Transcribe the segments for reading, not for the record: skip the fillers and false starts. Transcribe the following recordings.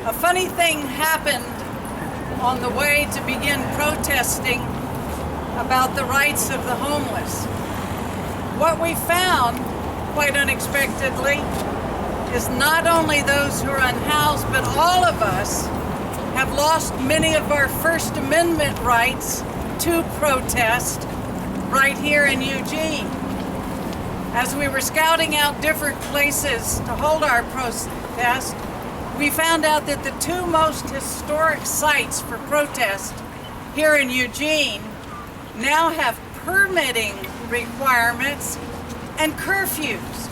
A funny thing happened on the way to begin protesting about the rights of the homeless. What we found, quite unexpectedly, is not only those who are unhoused, but all of us have lost many of our First Amendment rights to protest right here in Eugene. As we were scouting out different places to hold our protest, we found out that the two most historic sites for protest here in Eugene now have permitting requirements and curfews.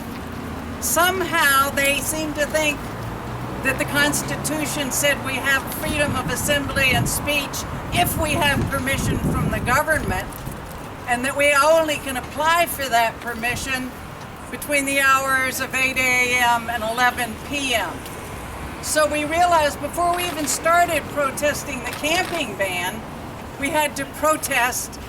Somehow they seem to think that the Constitution said we have freedom of assembly and speech if we have permission from the government, and that we only can apply for that permission between the hours of 8 a.m. and 11 p.m. So we realized before we even started protesting the camping ban, we had to protest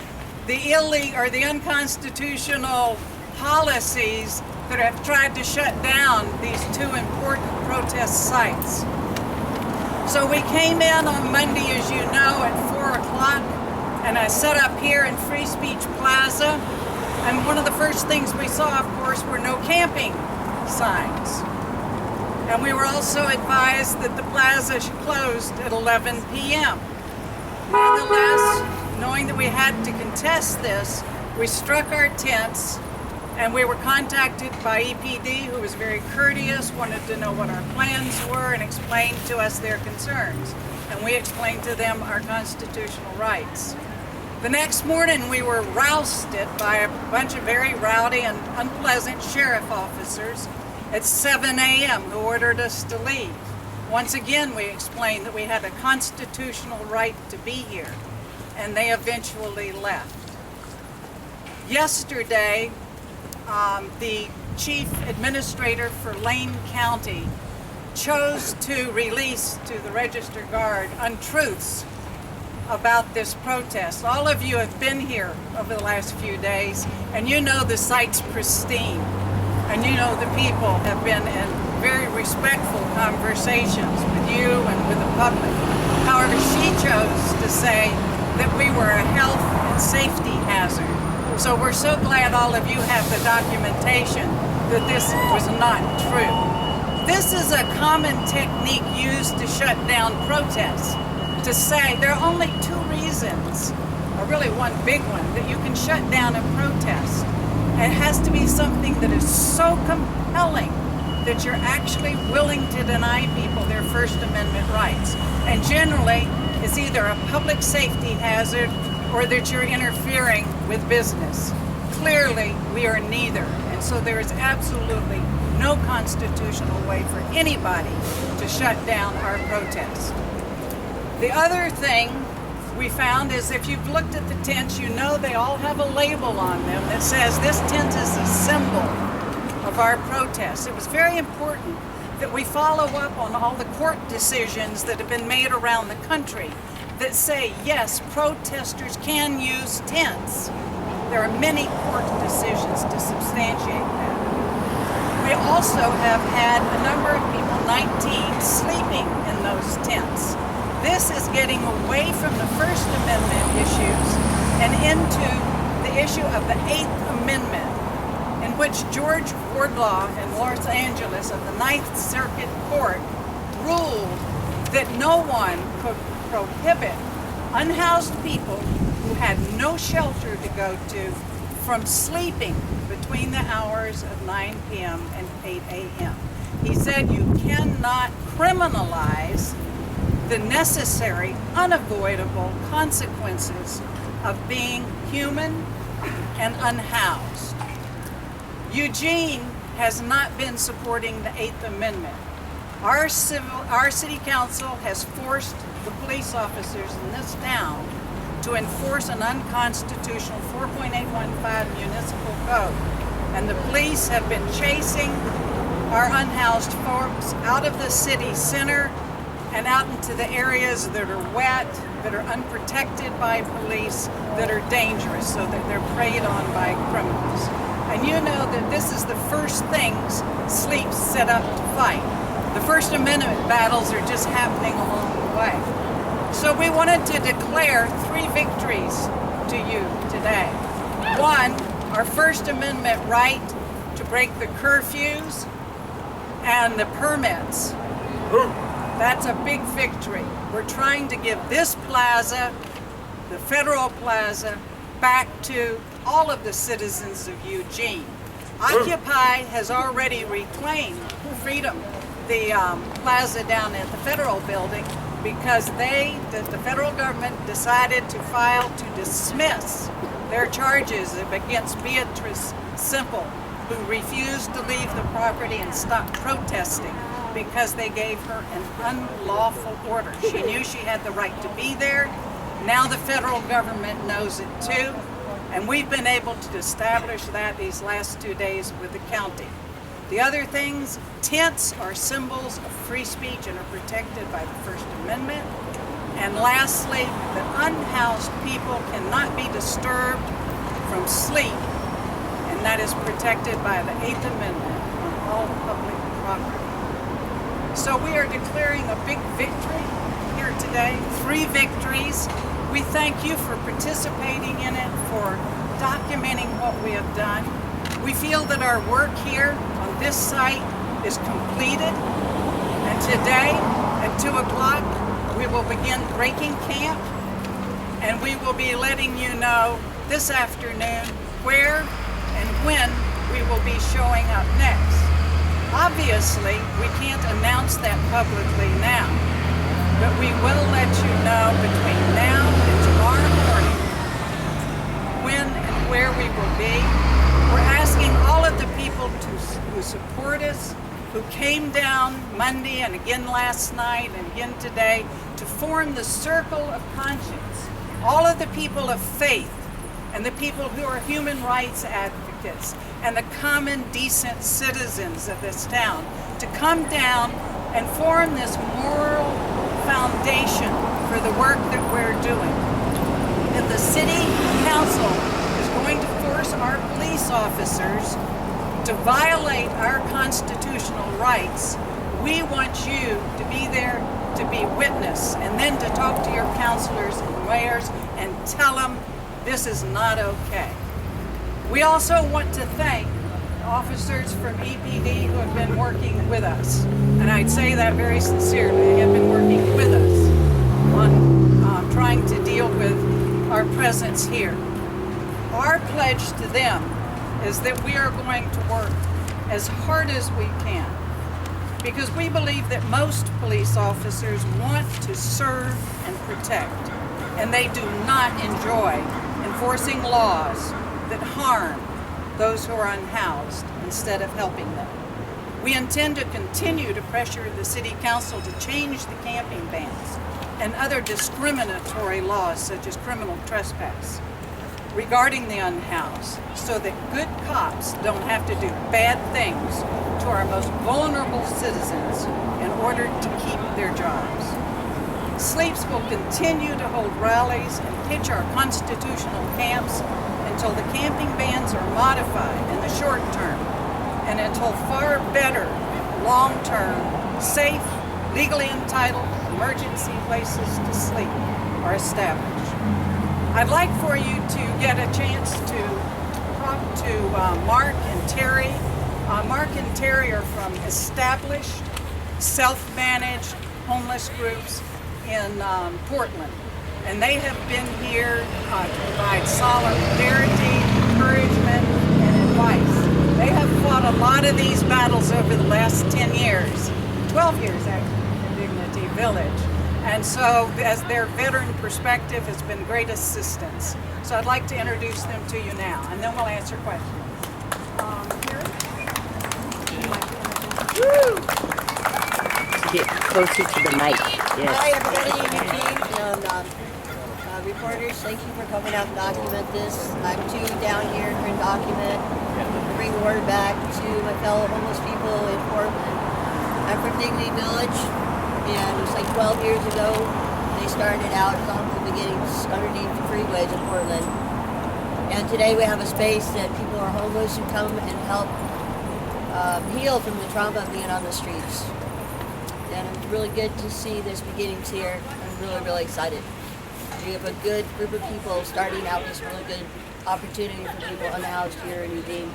the illegal or the unconstitutional policies that have tried to shut down these two important protest sites. So we came in on Monday, as you know, at 4 o'clock, and I set up here in Free Speech Plaza. And one of the first things we saw, of course, were no camping signs. And we were also advised that the plaza closed at 11 p.m. Nonetheless, knowing that we had to contest this, we struck our tents, and we were contacted by EPD, who was very courteous, wanted to know what our plans were, and explained to us their concerns. And we explained to them our constitutional rights. The next morning, we were rousted by a bunch of very rowdy and unpleasant sheriff officers at 7 a.m. who ordered us to leave. Once again, we explained that we had a constitutional right to be here, and they eventually left. Yesterday, the chief administrator for Lane County chose to release to the Register Guard untruths about this protest. All of you have been here over the last few days, and you know the site's pristine, and you know the people have been in very respectful conversations with you and with the public. However, she chose to say that we were a health and safety hazard. So we're so glad all of you have the documentation that this was not true. This is a common technique used to shut down protests, to say there are only two reasons, or really one big one, that you can shut down a protest. It has to be something that is so compelling that you're actually willing to deny people their First Amendment rights. And generally, it's either a public safety hazard or that you're interfering with business. Clearly, we are neither. And so there is absolutely no constitutional way for anybody to shut down our protest. The other thing we found is if you've looked at the tents, you know they all have a label on them that says this tent is a symbol of our protest. It was very important that we follow up on all the court decisions that have been made around the country that say, yes, protesters can use tents. There are many court decisions to substantiate that. We also have had a number of people, 19, sleeping in those tents. This is getting away from the First Amendment issues and into the issue of the Eighth Amendment, in which George Wardlaw in Los Angeles of the Ninth Circuit Court ruled that no one could prohibit unhoused people who had no shelter to go to from sleeping between the hours of 9 p.m. and 8 a.m. He said you cannot criminalize the necessary, unavoidable consequences of being human and unhoused. Eugene has not been supporting the Eighth Amendment. Our city council has forced the police officers in this town to enforce an unconstitutional 4.815 municipal code. And the police have been chasing our unhoused folks out of the city center and out into the areas that are wet, that are unprotected by police, that are dangerous, so that they're preyed on by criminals. And you know that this is the first things Sleep set up to fight. The First Amendment battles are just happening along the way. So we wanted to declare 3 victories to you today. One, our First Amendment right to break the curfews and the permits. That's a big victory. We're trying to give this plaza, the Federal Plaza, back to all of the citizens of Eugene. Occupy has already reclaimed Freedom, the plaza down at the Federal Building, because the federal government decided to file to dismiss their charges against Beatrice Simple, who refused to leave the property and stopped protesting because they gave her an unlawful order. She knew she had the right to be there. Now the federal government knows it too, and we've been able to establish that these last 2 days with the county. The other things, tents are symbols of free speech and are protected by the First Amendment. And lastly, that unhoused people cannot be disturbed from sleep, and that is protected by the 8th Amendment on all public property. So we are declaring a big victory here today, 3 victories. We thank you for participating in it, for documenting what we have done. We feel that our work here on this site is completed, and today at 2 o'clock we will begin breaking camp, and we will be letting you know this afternoon where and when we will be showing up next. Obviously, we can't announce that publicly now, but we will let you know between now and tomorrow morning when and where we will be. We're asking all of the people who support us, who came down Monday and again last night and again today, to form the circle of conscience. All of the people of faith and the people who are human rights advocates and the common decent citizens of this town to come down and form this moral foundation for the work that we're doing. If the city council is going to force our police officers to violate our constitutional rights, we want you to be there to be witness and then to talk to your councilors and mayors and tell them this is not okay. We also want to thank officers from EPD who have been working with us, and I'd say that very sincerely. They have been working with us on trying to deal with our presence here. Our pledge to them is that we are going to work as hard as we can, because we believe that most police officers want to serve and protect, and they do not enjoy enforcing laws that harm those who are unhoused instead of helping them. We intend to continue to pressure the City Council to change the camping bans and other discriminatory laws such as criminal trespass regarding the unhoused, so that good cops don't have to do bad things to our most vulnerable citizens in order to keep their jobs. Sleeps will continue to hold rallies and pitch our constitutional camps until the camping bans are modified in the short term and until far better long-term, safe, legally entitled emergency places to sleep are established. I'd like for you to get a chance to talk to Mark and Terry. Mark and Terry are from established, self-managed homeless groups in Portland. And they have been here to provide solidarity, encouragement, and advice. They have fought a lot of these battles over the last 10 years, 12 years actually, in Dignity Village. And so, as their veteran perspective has been great assistance. So I'd like to introduce them to you now, and then we'll answer questions. Get closer to the mic. Yes. Hi, everybody. Eugene and reporters. Thank you for coming out and document this. I'm too down here to document, to bring word back to my fellow homeless people in Portland. I'm from Dignity Village, and it was like 12 years ago. They started out as humble beginnings underneath the freeways in Portland. And today we have a space that people are homeless who come and help heal from the trauma of being on the streets. and it's really good to see this beginnings here. I'm really, really excited. We have a good group of people starting out this really good opportunity for people unhoused here in Eugene.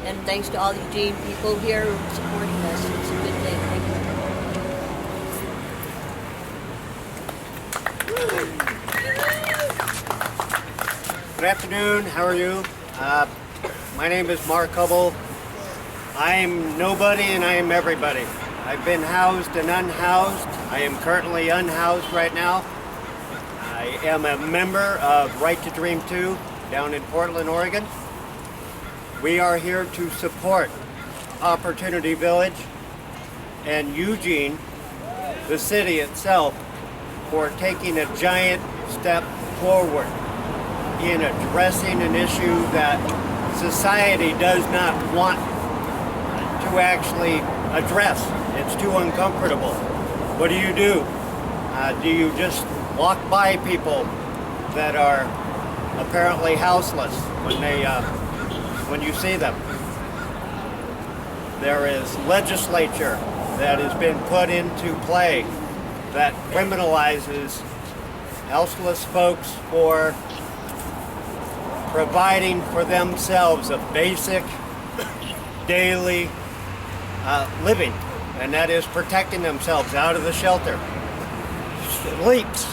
And thanks to all the Eugene people here supporting us. It's a good thing. Thank you. Good afternoon, how are you? My name is Mark Hubble. I'm nobody and I am everybody. I've been housed and unhoused. I am currently unhoused right now. I am a member of Right to Dream 2 down in Portland, Oregon. We are here to support Opportunity Village and Eugene, the city itself, for taking a giant step forward in addressing an issue that society does not want to actually address. It's too uncomfortable. What do? Do you just walk by people that are apparently houseless when you see them? There is legislature that has been put into play that criminalizes houseless folks for providing for themselves a basic daily living, and that is protecting themselves out of the shelter. Sleeps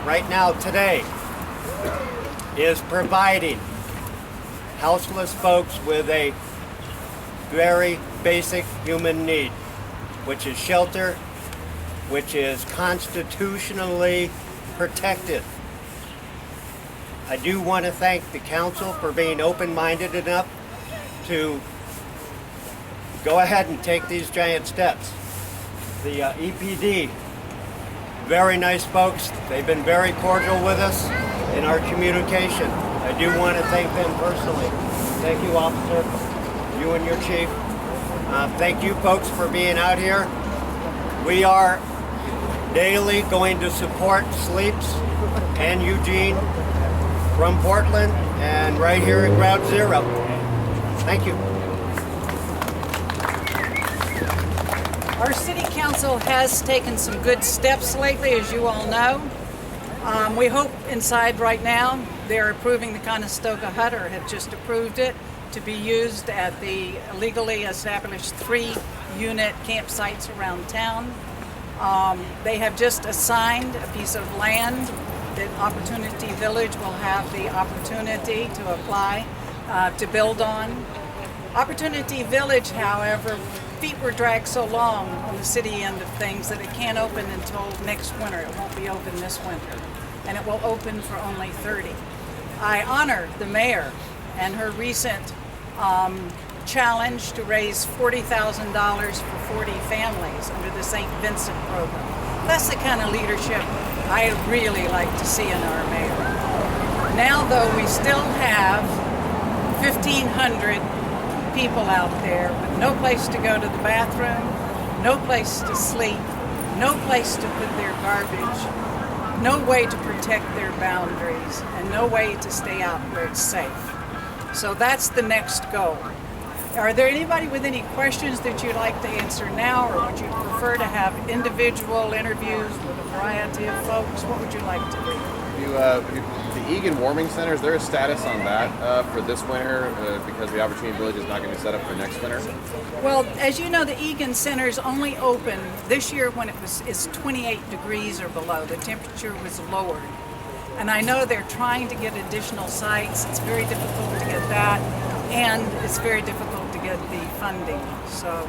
right now today is providing houseless folks with a very basic human need, which is shelter, which is constitutionally protected. I do want to thank the council for being open-minded enough to go ahead and take these giant steps. The EPD, very nice folks. They've been very cordial with us in our communication. I do want to thank them personally. Thank you, officer, you and your chief. Thank you folks for being out here. We are daily going to support Sleeps and Eugene from Portland and right here at Ground Zero. Thank you. Our city council has taken some good steps lately, as you all know. We hope inside right now they're approving the Conestoga Hut, or have just approved it, to be used at the legally established 3-unit campsites around town. They have just assigned a piece of land that Opportunity Village will have the opportunity to apply to build on. Opportunity Village, however, feet were dragged so long on the city end of things that it can't open until next winter. It won't be open this winter, and it will open for only 30. I honor the mayor and her recent challenge to raise $40,000 for 40 families under the St. Vincent program. That's the kind of leadership I really like to see in our mayor. Now, though, we still have 1,500 people out there with no place to go to the bathroom, no place to sleep, no place to put their garbage, no way to protect their boundaries, and no way to stay out where it's safe. So that's the next goal. Are there anybody with any questions that you'd like to answer now, or would you prefer to have individual interviews with a variety of folks? What would you like to do? The Egan Warming Center, is there a status on that for this winter because the Opportunity Village is not going to be set up for next winter? Well, as you know, the Egan Center is only open this year when it's 28 degrees or below. The temperature was lowered. And I know they're trying to get additional sites. It's very difficult to get that, and it's very difficult to get the funding. So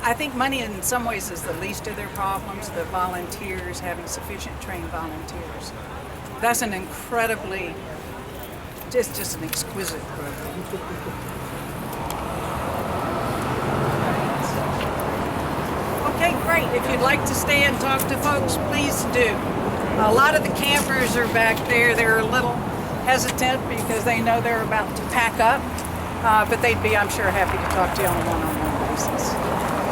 I think money in some ways is the least of their problems, the volunteers, having sufficient trained volunteers. That's an incredibly, just an exquisite program. Okay, great. If you'd like to stay and talk to folks, please do. A lot of the campers are back there. They're a little hesitant because they know they're about to pack up, but they'd be, I'm sure, happy to talk to you on a one-on-one basis.